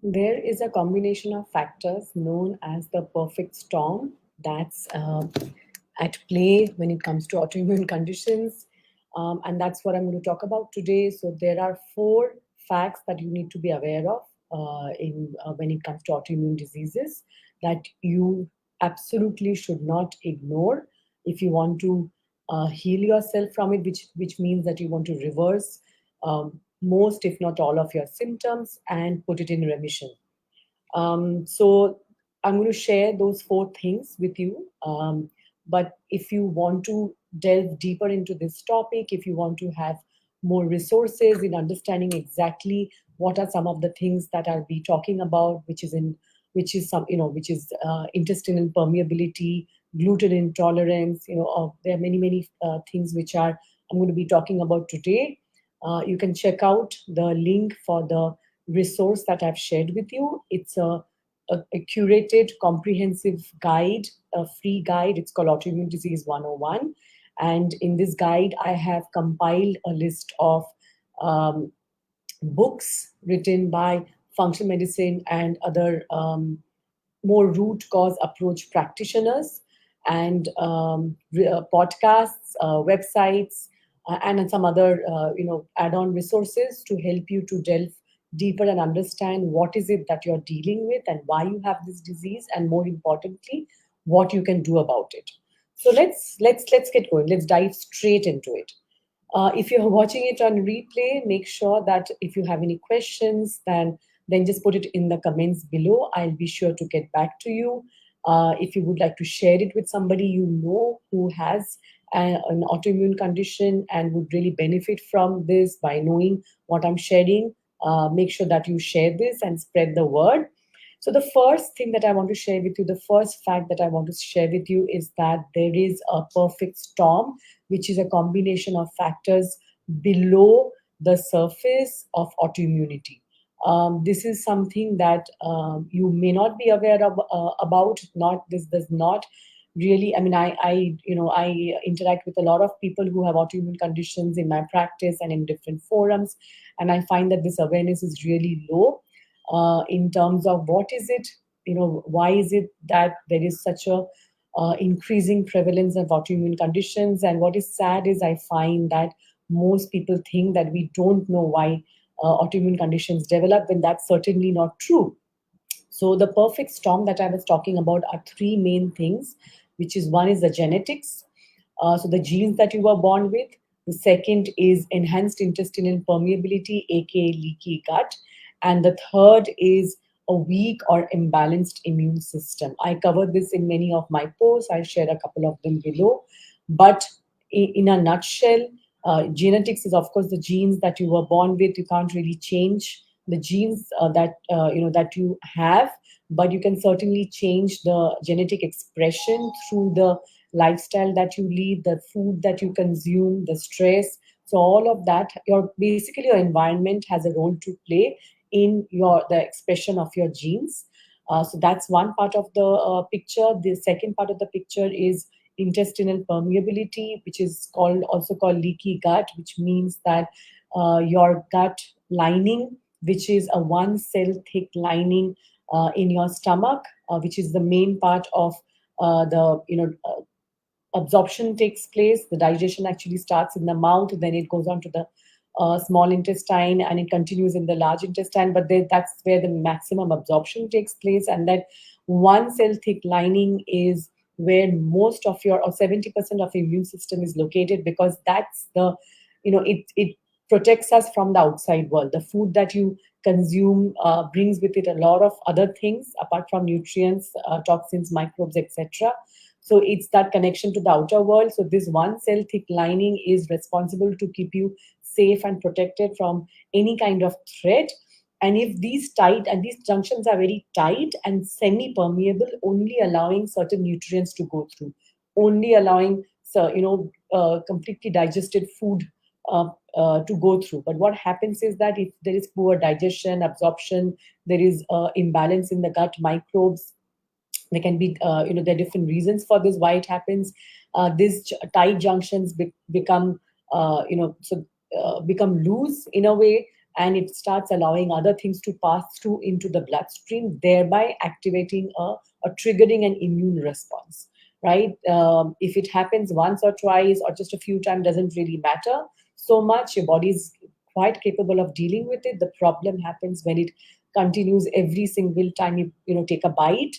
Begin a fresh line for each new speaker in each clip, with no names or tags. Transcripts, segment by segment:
There is a combination of factors known as the perfect storm that's at play when it comes to autoimmune conditions. And that's what I'm going to talk about today. So, there are four facts that you need to be aware of when it comes to autoimmune diseases that you absolutely should not ignore if you want to heal yourself from it, which means that you want to reverse most, if not all, of your symptoms and put it in remission. So I'm going to share those four things with you. But if you want to delve deeper into this topic, if you want to have more resources in understanding exactly what are some of the things that I'll be talking about, which is intestinal permeability, gluten intolerance. There are many things which are I'm going to be talking about today. You can check out the link for the resource that I've shared with you. It's a curated, comprehensive guide, a free guide. It's called Autoimmune Disease 101. And in this guide, I have compiled a list of um, books written by functional medicine and other more root cause approach practitioners, and podcasts, websites, and some other add-on resources to help you to delve deeper and understand what is it that you're dealing with and why you have this disease, and more importantly, what you can do about it. So let's get going. Let's dive straight into it. If you're watching it on replay, make sure that if you have any questions, then just put it in the comments below. I'll be sure to get back to you. If you would like to share it with somebody you know who has an autoimmune condition and would really benefit from this by knowing what I'm sharing, make sure that you share this and spread the word. So, the first thing that I want to share with you, the first fact that I want to share with you is that there is a perfect storm, which is a combination of factors below the surface of autoimmunity. This is something that you may not be aware of about. Not this does not really. I mean, I interact with a lot of people who have autoimmune conditions in my practice and in different forums, and I find that this awareness is really low in terms of what is it, why is it that there is such a increasing prevalence of autoimmune conditions. And what is sad is I find that most people think that we don't know why autoimmune conditions develop, when that's certainly not true. So the perfect storm that I was talking about are three main things, which is one is the genetics, so the genes that you were born with. The second is enhanced intestinal permeability, aka leaky gut, and the third is a weak or imbalanced immune system. I covered this in many of my posts. I'll share a couple of them below. But in a nutshell, genetics is of course the genes that you were born with. You can't really change the genes that you have, but you can certainly change the genetic expression through the lifestyle that you lead, the food that you consume, the stress. So all of that, your environment has a role to play in the expression of your genes. So that's one part of the picture. The second part of the picture is intestinal permeability, which is also called leaky gut, which means that your gut lining, which is a one cell thick lining in your stomach, which is the main part of the absorption takes place. The digestion actually starts in the mouth, then it goes on to the small intestine, and it continues in the large intestine. But that's where the maximum absorption takes place. And that one cell thick lining is where most of your, or 70% of your immune system is located, because that's it protects us from the outside world. The food that you consume brings with it a lot of other things apart from nutrients, toxins, microbes, etc. So it's that connection to the outer world. So this one cell thick lining is responsible to keep you safe and protected from any kind of threat. And if these junctions are very tight and semi-permeable, only allowing certain nutrients to go through, only allowing completely digested food to go through. But what happens is that if there is poor digestion, absorption, there is imbalance in the gut microbes. There can be there are different reasons for this, why it happens. These tight junctions become become loose in a way, and it starts allowing other things to pass through into the bloodstream, thereby activating a triggering an immune response, right? If it happens once or twice or just a few times, doesn't really matter so much. Your body is quite capable of dealing with it. The problem happens when it continues every single time you take a bite.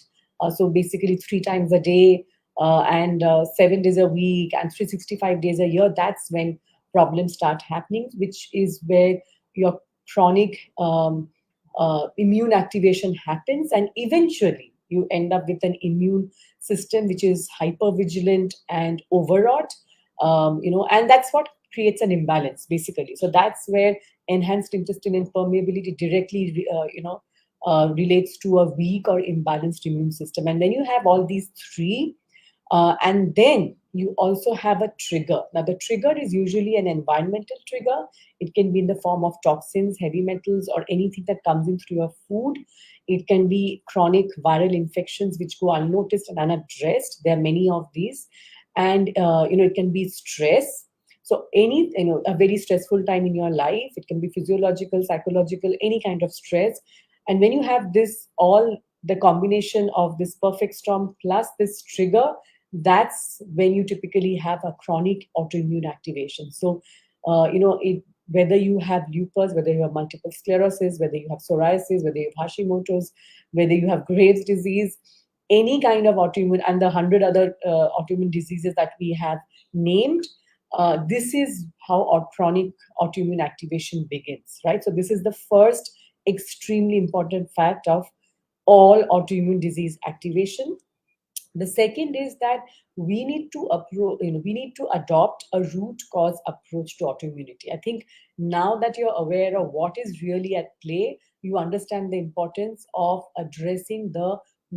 So basically 3 times a day, and 7 days a week and 365 days a year. That's when problems start happening, which is where your chronic immune activation happens, and eventually you end up with an immune system which is hypervigilant and overwrought. And that's what creates an imbalance basically. So that's where enhanced intestinal permeability directly relates to a weak or imbalanced immune system. And when you have all these three, and then you also have a trigger. Now, the trigger is usually an environmental trigger. It can be in the form of toxins, heavy metals, or anything that comes in through your food. It can be chronic viral infections which go unnoticed and unaddressed. There are many of these. And, it can be stress. So, a very stressful time in your life, it can be physiological, psychological, any kind of stress. And when you have this, all the combination of this perfect storm plus this trigger, that's when you typically have a chronic autoimmune activation. So, whether you have lupus, whether you have multiple sclerosis, whether you have psoriasis, whether you have Hashimoto's, whether you have Graves' disease, any kind of autoimmune, and the 100 other autoimmune diseases that we have named, this is how our chronic autoimmune activation begins, right? So, this is the first extremely important fact of all autoimmune disease activation. The second is that we need to adopt a root cause approach to autoimmunity. I think now that you're aware of what is really at play, you understand the importance of addressing the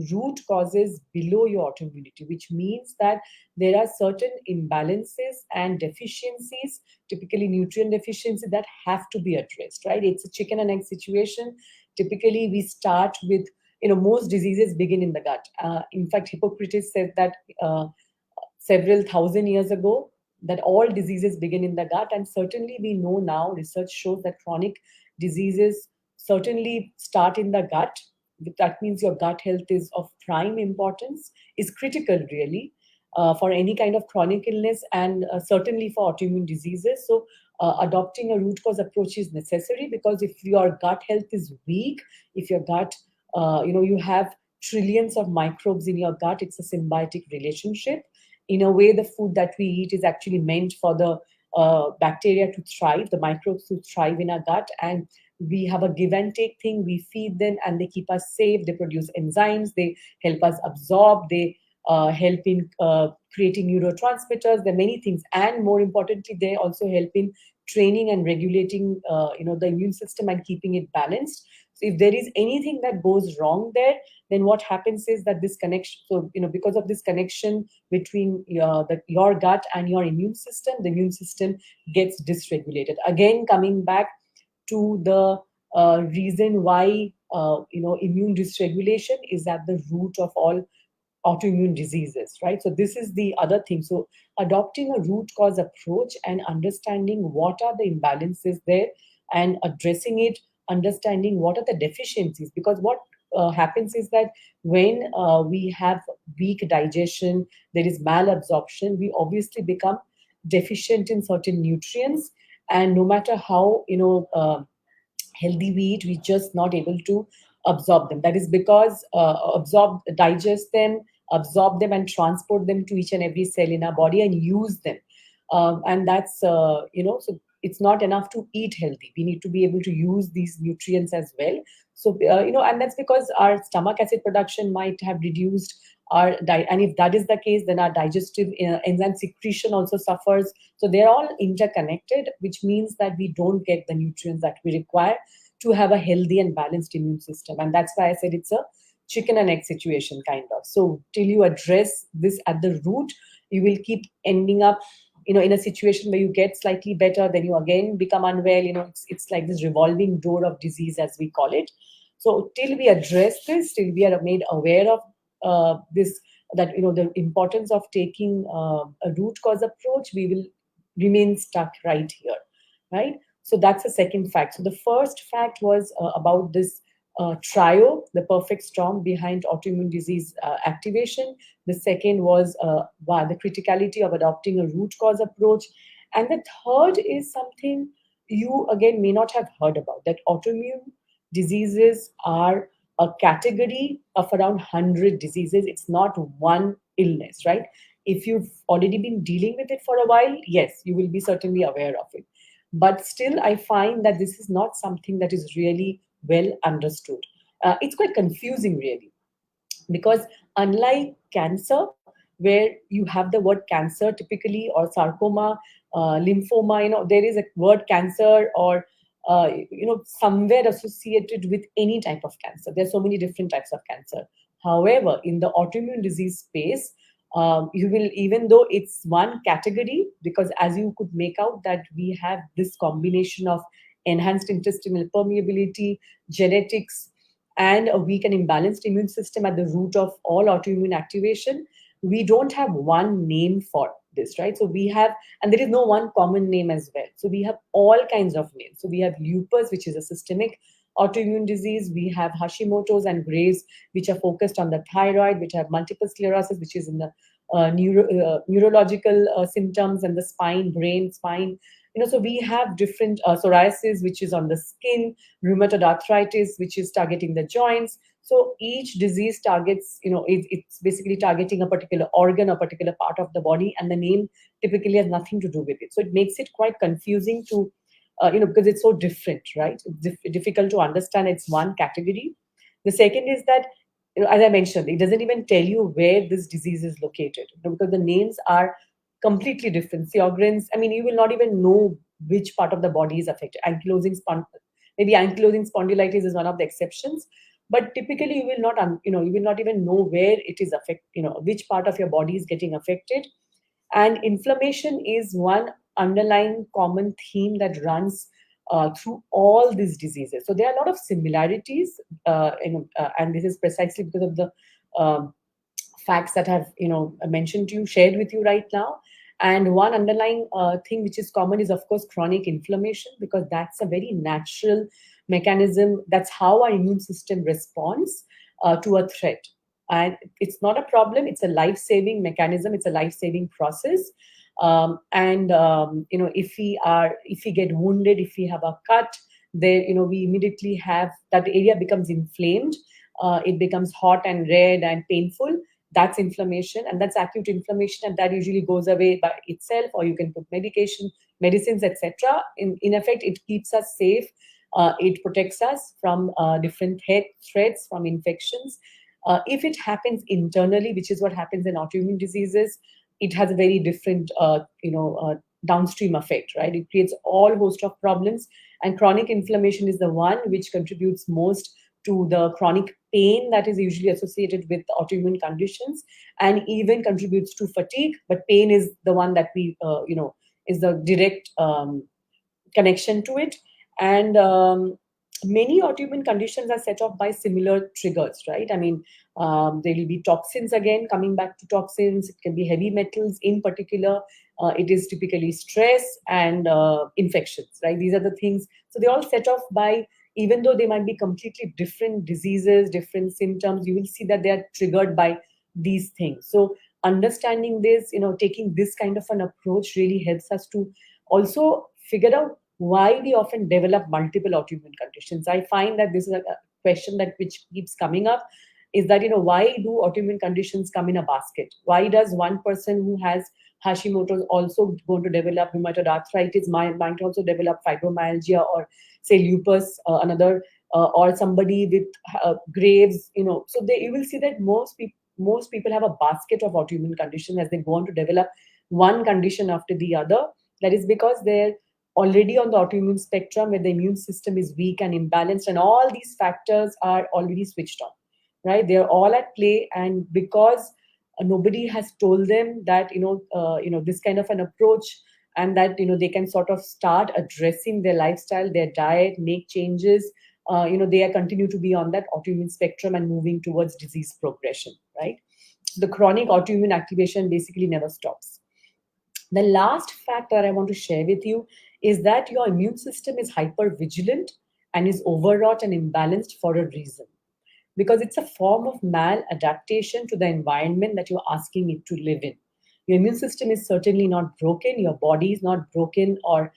root causes below your autoimmunity, which means that there are certain imbalances and deficiencies, typically nutrient deficiency, that have to be addressed, right? It's a chicken and egg situation. Typically, we start with, most diseases begin in the gut. In fact, Hippocrates said that several thousand years ago, that all diseases begin in the gut. And certainly we know now, research shows that chronic diseases certainly start in the gut. That means your gut health is of prime importance, is critical really, for any kind of chronic illness, and certainly for autoimmune diseases. So adopting a root cause approach is necessary, because if your gut health is weak, if your gut, you have trillions of microbes in your gut, it's a symbiotic relationship. In a way, the food that we eat is actually meant for the bacteria to thrive, the microbes to thrive in our gut. And we have a give and take thing. We feed them and they keep us safe. They produce enzymes. They help us absorb. They help in creating neurotransmitters. There are many things. And more importantly, they also help in training and regulating, the immune system and keeping it balanced. So if there is anything that goes wrong there, then what happens is that this connection, so, because of this connection between your gut and your immune system, the immune system gets dysregulated. Again, coming back to the reason why, immune dysregulation is at the root of all autoimmune diseases, right? So this is the other thing. So adopting a root cause approach and understanding what are the imbalances there and addressing it, understanding what are the deficiencies, because what happens is that when we have weak digestion, there is malabsorption, we obviously become deficient in certain nutrients, and no matter how healthy we eat, we're just not able to absorb them. That is because digest them, absorb them, and transport them to each and every cell in our body and use them. And that's, so it's not enough to eat healthy. We need to be able to use these nutrients as well. So, and that's because our stomach acid production might have reduced and if that is the case, then our digestive enzyme secretion also suffers. So they're all interconnected, which means that we don't get the nutrients that we require to have a healthy and balanced immune system. And that's why I said it's a chicken and egg situation kind of. So till you address this at the root, you will keep ending up, in a situation where you get slightly better, then you again become unwell. It's like this revolving door of disease, as we call it. So till we address this, till we are made aware of this, that the importance of taking a root cause approach, we will remain stuck right here, right? So that's the second fact. So the first fact was about this trio, the perfect storm behind autoimmune disease activation. The second was the criticality of adopting a root cause approach. And the third is something you again may not have heard about, that autoimmune diseases are a category of around 100 diseases. It's not one illness, right? If you've already been dealing with it for a while, yes, you will be certainly aware of it. But still, I find that this is not something that is really well understood. It's quite confusing, really, because unlike cancer, where you have the word cancer typically, or sarcoma, lymphoma, there is a word cancer, or somewhere associated with any type of cancer. There's so many different types of cancer. However, in the autoimmune disease space, you will, even though it's one category, because as you could make out that we have this combination of enhanced intestinal permeability, genetics, and a weak and imbalanced immune system at the root of all autoimmune activation, we don't have one name for this, right? So we have, and there is no one common name as well. So we have all kinds of names. So we have lupus, which is a systemic autoimmune disease. We have Hashimoto's and Graves, which are focused on the thyroid, which have multiple sclerosis, which is in the neurological symptoms, and the spine, brain, spine. So we have different psoriasis, which is on the skin, rheumatoid arthritis, which is targeting the joints. So each disease targets, it's basically targeting a particular organ, a particular part of the body, and the name typically has nothing to do with it. So it makes it quite confusing to, because it's so different, right? It's difficult to understand. It's one category. The second is that, as I mentioned, it doesn't even tell you where this disease is located, because the names are completely different. Sjogren's, I mean, you will not even know which part of the body is affected. Maybe ankylosing spondylitis is one of the exceptions, but typically you will not, you will not even know where it is affected, which part of your body is getting affected. And inflammation is one underlying common theme that runs through all these diseases. So there are a lot of similarities, and this is precisely because of the facts that I've mentioned to you, shared with you right now. And one underlying thing which is common is, of course, chronic inflammation, because that's a very natural mechanism. That's how our immune system responds to a threat. And it's not a problem. It's a life-saving mechanism. It's a life-saving process. If we get wounded, if we have a cut, there, we immediately have that area becomes inflamed. It becomes hot and red and painful. That's inflammation, and that's acute inflammation, and that usually goes away by itself, or you can put medicines, etc. In effect, it keeps us safe. It protects us from different threats, from infections. If it happens internally, which is what happens in autoimmune diseases, it has a very different, downstream effect, right? It creates all host of problems, and chronic inflammation is the one which contributes most to the chronic pain that is usually associated with autoimmune conditions, and even contributes to fatigue. But pain is the one that is the direct connection to it. And many autoimmune conditions are set off by similar triggers, right? I mean, there will be toxins, again, coming back to toxins. It can be heavy metals in particular. It is typically stress and infections, right? These are the things. So they're all set off by, even though they might be completely different diseases, different symptoms, you will see that they are triggered by these things. So understanding this, taking this kind of an approach really helps us to also figure out why we often develop multiple autoimmune conditions. I find that this is a question that which keeps coming up, is that, why do autoimmune conditions come in a basket? Why does one person who has Hashimoto's also going to develop rheumatoid arthritis, might also develop fibromyalgia, or say lupus, another, or somebody with Graves, so you will see that most people have a basket of autoimmune conditions as they go on to develop one condition after the other. That is because they're already on the autoimmune spectrum, where the immune system is weak and imbalanced, and all these factors are already switched on, right? They're all at play, and because nobody has told them that this kind of an approach, and that they can sort of start addressing their lifestyle, their diet, make changes, they are continue to be on that autoimmune spectrum and moving towards disease progression, right? The chronic autoimmune activation basically never stops. The last fact that I want to share with you is that your immune system is hyper vigilant and is overwrought and imbalanced for a reason, because it's a form of maladaptation to the environment that you're asking it to live in. Your immune system is certainly not broken, your body is not broken or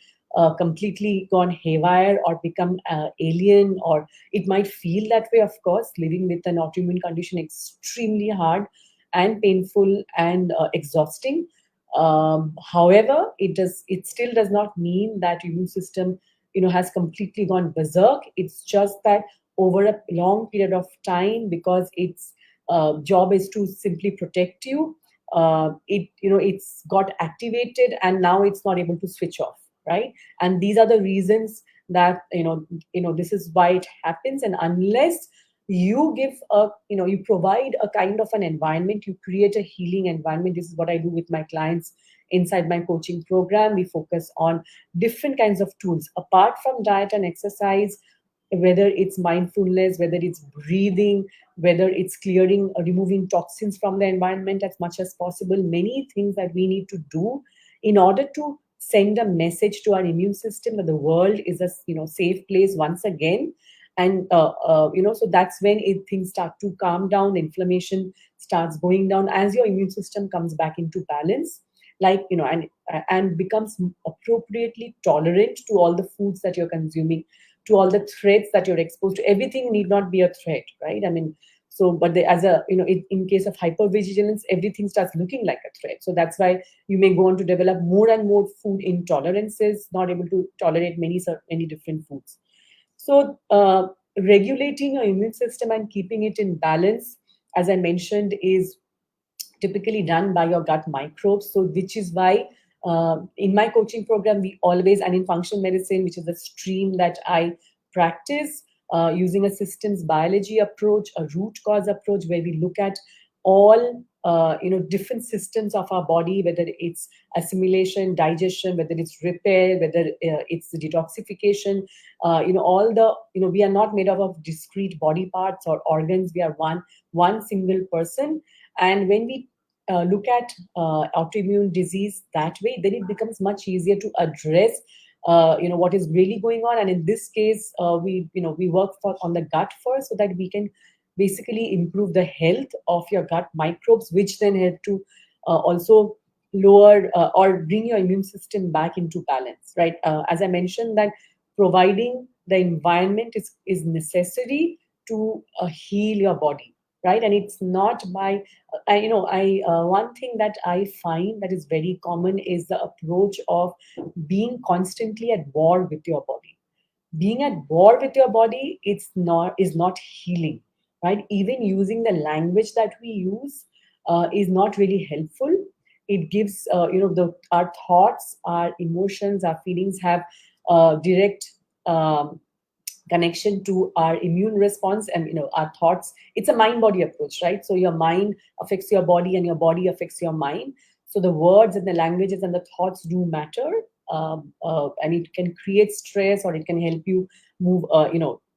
completely gone haywire or become alien, or it might feel that way, of course. Living with an autoimmune condition extremely hard and painful and exhausting. However, it still does not mean that your immune system has completely gone berserk. It's just that over a long period of time, because its job is to simply protect you, it's got activated and now it's not able to switch off, right? And these are the reasons that this is why it happens. And unless you give a you provide a kind of an environment, you create a healing environment. This is what I do with my clients inside my coaching program. We focus on different kinds of tools apart from diet and exercise, whether it's mindfulness, whether it's breathing, whether it's clearing or removing toxins from the environment as much as possible. Many things that we need to do in order to send a message to our immune system that the world is a safe place once again. And so that's when things start to calm down, the inflammation starts going down as your immune system comes back into balance, and becomes appropriately tolerant to all the foods that you're consuming, to all the threats that you're exposed to. Everything need not be a threat, right? I mean, so but as a in case of hypervigilance, everything starts looking like a threat. So that's why you may go on to develop more and more food intolerances, not able to tolerate many different foods. So regulating your immune system and keeping it in balance, as I mentioned, is typically done by your gut microbes. So, which is why in my coaching program, we always, and in functional medicine, which is the stream that I practice, using a systems biology approach, a root cause approach, where we look at all different systems of our body, whether it's assimilation, digestion, whether it's repair, whether it's detoxification. All the we are not made up of discrete body parts or organs. We are one single person. And when we look at autoimmune disease that way, then it becomes much easier to address what is really going on. And in this case, we work on the gut first, so that we can basically improve the health of your gut microbes, which then help to also lower or bring your immune system back into balance, right? As I mentioned, that providing the environment is necessary to heal your body, right? And it's not by one thing that I find that is very common is the approach of being constantly at war with your body. Being at war with your body, is not healing, right? Even using the language that we use is not really helpful. It gives our thoughts, our emotions, our feelings have direct connection to our immune response. And our thoughts, it's a mind body approach, right? So your mind affects your body and your body affects your mind. So the words and the languages and the thoughts do matter. And it can create stress, or it can help you move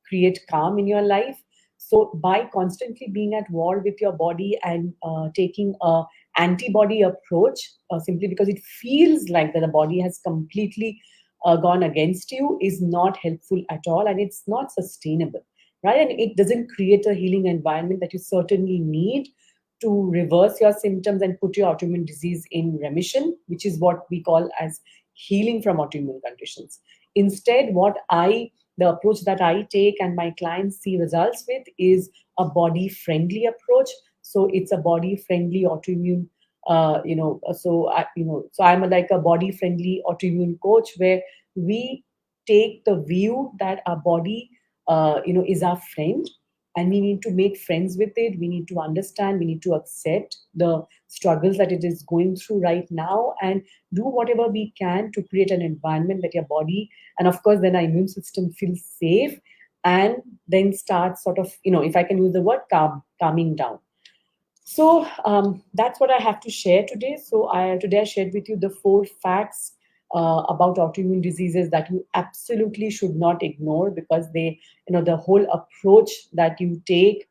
create calm in your life. So by constantly being at war with your body and taking a antibody approach, simply because it feels like that the body has completely gone against you, is not helpful at all, and it's not sustainable, right? And it doesn't create a healing environment that you certainly need to reverse your symptoms and put your autoimmune disease in remission, which is what we call as healing from autoimmune conditions. Instead, the approach that I take and my clients see results with is a body friendly approach. So it's a body friendly autoimmune so I'm like a body friendly autoimmune coach, where we take the view that our body is our friend, and we need to make friends with it. We need to understand, we need to accept the struggles that it is going through right now, and do whatever we can to create an environment that your body, and of course then our immune system, feels safe, and then start sort of, if I can use the word, calming down. So that's what I have to share today. So today I shared with you the 4 facts about autoimmune diseases that you absolutely should not ignore, because they, the whole approach that you take,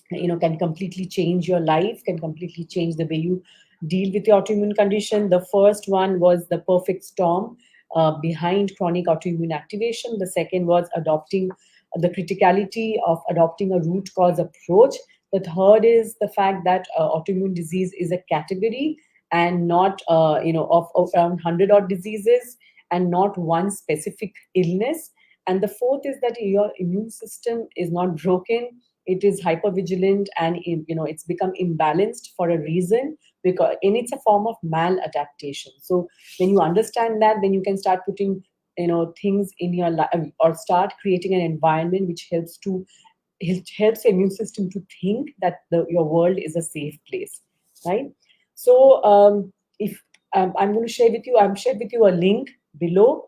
can completely change your life, can completely change the way you deal with your autoimmune condition. The first one was the perfect storm. behind chronic autoimmune activation. The second was adopting the criticality of adopting a root cause approach. The third is the fact that autoimmune disease is a category and not, of around 100 odd diseases and not one specific illness. And the fourth is that your immune system is not broken. It is hypervigilant and it's become imbalanced for a reason, because and it's a form of maladaptation. So when you understand that, then you can start putting things in your life, or start creating an environment which it helps the immune system to think that your world is a safe place, right? So if I'm going to share with you, I'm shared with you a link below.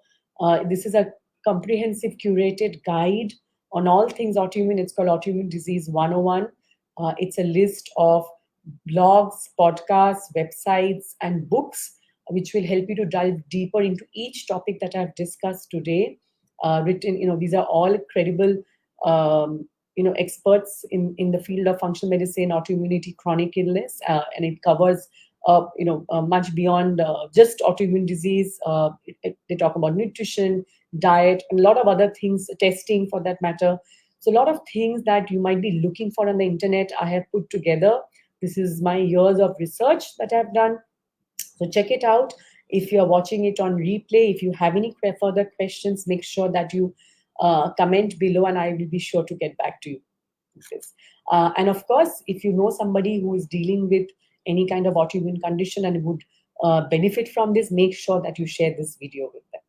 This is a comprehensive curated guide on all things autoimmune. It's called Autoimmune Disease 101. It's a list of blogs, podcasts, websites, and books which will help you to dive deeper into each topic that I've discussed today. Written, these are all credible experts in the field of functional medicine, autoimmunity, chronic illness, and it covers much beyond just autoimmune disease. They talk about nutrition, diet, and a lot of other things, testing for that matter. So a lot of things that you might be looking for on the internet, I have put together. This is my years of research that I've done. So check it out. If you're watching it on replay, if you have any further questions, make sure that you comment below and I will be sure to get back to you. And of course, if you know somebody who is dealing with any kind of autoimmune condition and would benefit from this, make sure that you share this video with them.